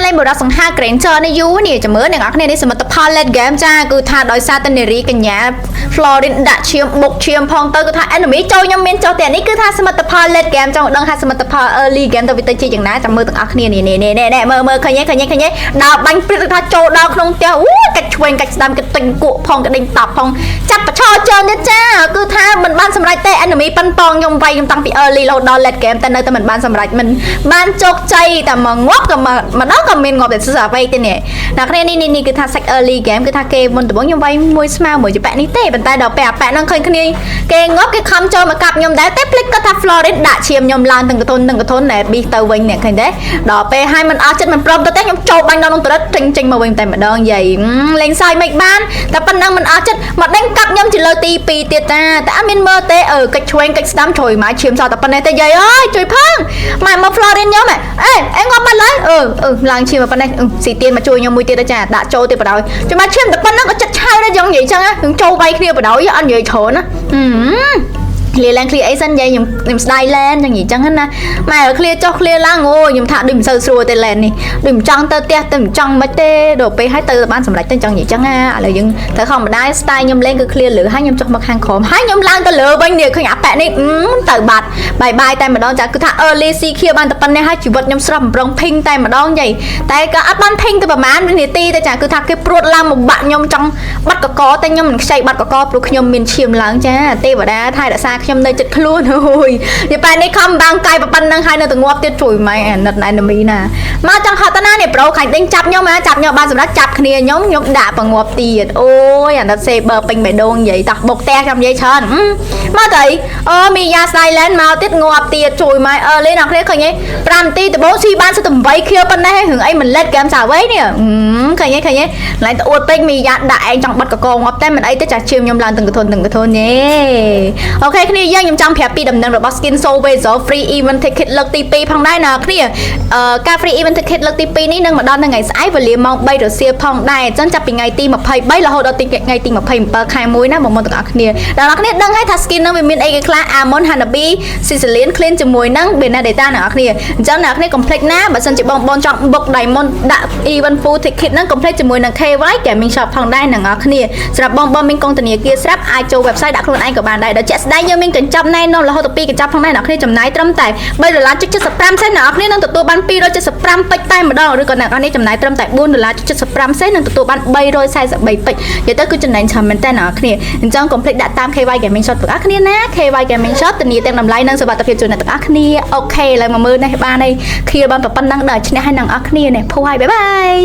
លេងបរិសុង្ហាក្រែងចរនេះយូរនេះចាំមើលអ្នកនរគ្នានេះសមិទ្ធផល let game ចាគឺថាដោយសារតែនារីកញ្ញា Florin ដាក់ឈាមបុកឈាមផងទៅគឺថា enemy ចូលខ្ញុំមានចូលតែនេះគឺថាសមិទ្ធផល let game ចង់ដឹងថាសមិទ្ធផល early game ទៅវាទៅជាយ៉ាងណាចាំមើលទាំងអស់គ្នានេះមើលឃើញដល់បាញ់ព្រឹកថាចូលដល់ក្នុងផ្ទះអូកាច់ឆ្វេងកាច់ស្ដាំកាច់ទិញគក់ផងក្តេញតាប់ផងចាប់ប្រឈរជើងទៀតចាគឺថាមិនបានសម្រេចទេ enemy ប៉ិនប៉ងខ្ញុំវាយខ្ញុំតាំងពី early រហូតដល់ let game តែនៅតែមិនបានសម្រេចមិនបានជោគជ័យតែមកងាប់ក៏ម្ដងក៏មានងាប់តែស្អាអ្វីទេនេះអ្នកគ្នានេះគឺថា sack early game គឺថាគេមុនដំបូងខ្ញុំវាយមួយស្មើមួយជាប៉ែនេះទេប៉ុន្តែដល់ពេលអាប៉ែហ្នឹងឃើញគ្នាគេងាប់គេខំចូលមកកាប់ខ្ញុំដែរតែភ្លេចគាត់ថា Florin ដាក់ឈាមខ្ញុំឡើងទាំងកធុនណែប៊ីទៅវិញអ្នកឃើញទេដល់ពេលឲ្យមិនអស់ចិត្តមិនព្រមទៅទេខ្ញុំចូលបាញ់ដល់ក្នុងត្រឹតចេញមកវិញតែម្ដងយាយលេងសើចមិនបានតែប៉ុណ្ណឹងមិនអស់ចិត្តមកដេញកាប់ខ្ញុំជាលើទី2ទៀតតាតែអត់មានមើលទេកិច្ចឆ្វេងកិច្ចស្ដាំជ្រុយមកឈាមសោះតែប៉ុណ្ណេះទេយាយអើយជួយផងមក Florin ខ្ញុំអេងាប់បាត់ឡើយឡើងឈាមប៉ុណ្ណេះស៊ីទៀនមកជួយខ្ញុំមួយទៀតចាដាក់ចូលទៀតបដ ចាំមកឈាមតែប៉ុណ្ណឹងក៏ចិត្តឆៅដែរយ៉ាងនិយាយចឹងហ្នឹងចូលវាយគ្នាបដ អត់និយាយច្រើនណាclear ឡើង clear អីសិនយាយខ្ញុំស្ដាយលែនយ៉ាងនិយាយចឹងណាម៉ែ clear ចុះ clear ឡើងអូខ្ញុំថាដូចមិនសូវស្រួលទេលែននេះដូចមិនចង់ទៅផ្ទះទៅមិនចង់មិនទេដល់ពេលឲ្យទៅបានសម្រេចទៅចឹងនិយាយចឹងណាឥឡូវយើងទៅខំម្ដាយ style ខ្ញុំលេងគឺ clear លើហើយខ្ញុំចុះមកខាងក្រោមហើយខ្ញុំឡើងទៅលើវិញនេះឃើញអាប៉ែនេះទៅបាត់បាយតែម្ដងចាគឺថា early C ខៀបានតែប៉ុណ្ណេះហើយជីវិតខ្ញុំស្រស់បំរុងភីងតែម្ដងយាយតែក៏អត់បានភីងទៅប្រហែលនាទីទេចាគឺថាគេព្រួតឡើងមកបាក់ខ្ញុំចង់បាត់កកតែខ្ញុំមិនខ្ចីបាត់កកព្រោះខ្ញុំមានឈាមឡើងចាទេវតាថែរក្សាខ្ញុំនៅចិត្តខ្លួនអូយនិយាយប៉ែនេះខំបាំងកាយប៉ុណ្ណឹងហើយនៅតែងាប់ទៀតជួយម៉ែអាណិត enemy ណាមកចង់ហត់តាណានេះប្រូខាញ់ដេញចាប់ខ្ញុំចាប់ខ្ញុំបានសម្រាប់ចាប់គ្នាខ្ញុំដាក់បង្ងាប់ទៀតអូយអាណិត saber ពេញបេះដូងនិយាយតោះបុកផ្ទះខ្ញុំនិយាយច្រើនមកទៅមីយ៉ា silent មកទៀតងាប់ទៀតជួយម៉ែលេងអ្នកគ្នាឃើញទេ5នាទីដំបូងស៊ីបានសិត8 kill ប៉ុណ្ណេះរឿងអីមិនលេតហ្គេមសាវៃនេះឃើញទេឡើងទៅអួតពេកមីយ៉ាដាក់ឯងចង់បាត់កកងាប់តែមិនអីទេចាឈាមខ្ញុំឡើងទាំងកធុនទេអូខេគ្នាយើងខ្ញុំចង់ប្រាប់ពីដំណឹងរបស់ Skin Soul Vessel Free Event Ticket លើកទី2ផងដែរណាគ្នាការ Free Event Ticket លើកទី2នេះនឹងមកដល់ថ្ងៃស្អែកវេលាម៉ោង3រសៀលផងដែរអញ្ចឹងចាប់ពីថ្ងៃទី23រហូតដល់ថ្ងៃទី27ខែ1ណាបងប្អូនទាំងអស់គ្នាដល់អ្នកគ្នាដឹងហើយថា skin នឹងវាមានអីគេខ្លះ Almond Hanabi Sicilian Clean ជាមួយនឹង Benedetta អ្នកគ្នាអញ្ចឹងអ្នកគ្នា complete ណាបើសិនជាបងចង់ book Diamond ដាក់ Event Full Ticket ហ្នឹង complete ជាមួយនឹង KY Gaming Shop ផងដែរអ្នកគ្នាសម្រាប់បងមានកងធនាគារស្រាប់អាចចូល website ដាក់ខ្លួនឯងក៏បានដែរដល់ជាក់ស្ដែងយើងមានកញ្ចប់ណែនាំរហូតដល់2កញ្ចប់ផងដែរអ្នកគ្នាចំណាយត្រឹមតែ$3.75សេនអ្នកគ្នានឹងទទួលបាន275ពេជ្រតែម្ដងឬក៏អ្នកគ្នាចំណាយត្រឹមតែ$4.75សេននឹងទទួលបាន343ពេជ្រនិយាយទៅគឺចំណេញច្រើនមែនតើអ្នកគ្នាអញ្ចឹង complete ដាក់តាម KY Gaming Shop ទាំងអស់គ្នាណា KY Gaming Shop ធានាទាំងតម្លៃនិងសុវត្ថិភាពជូនអ្នកទាំងអស់គ្នាអូខេឥឡូវមកមើលនេះបានហើយឃ្លៀបានប៉ុណ្ណឹងដល់ឈ្នះហើយអ្នកនរគ្នានេះភូហើយបាយបាយ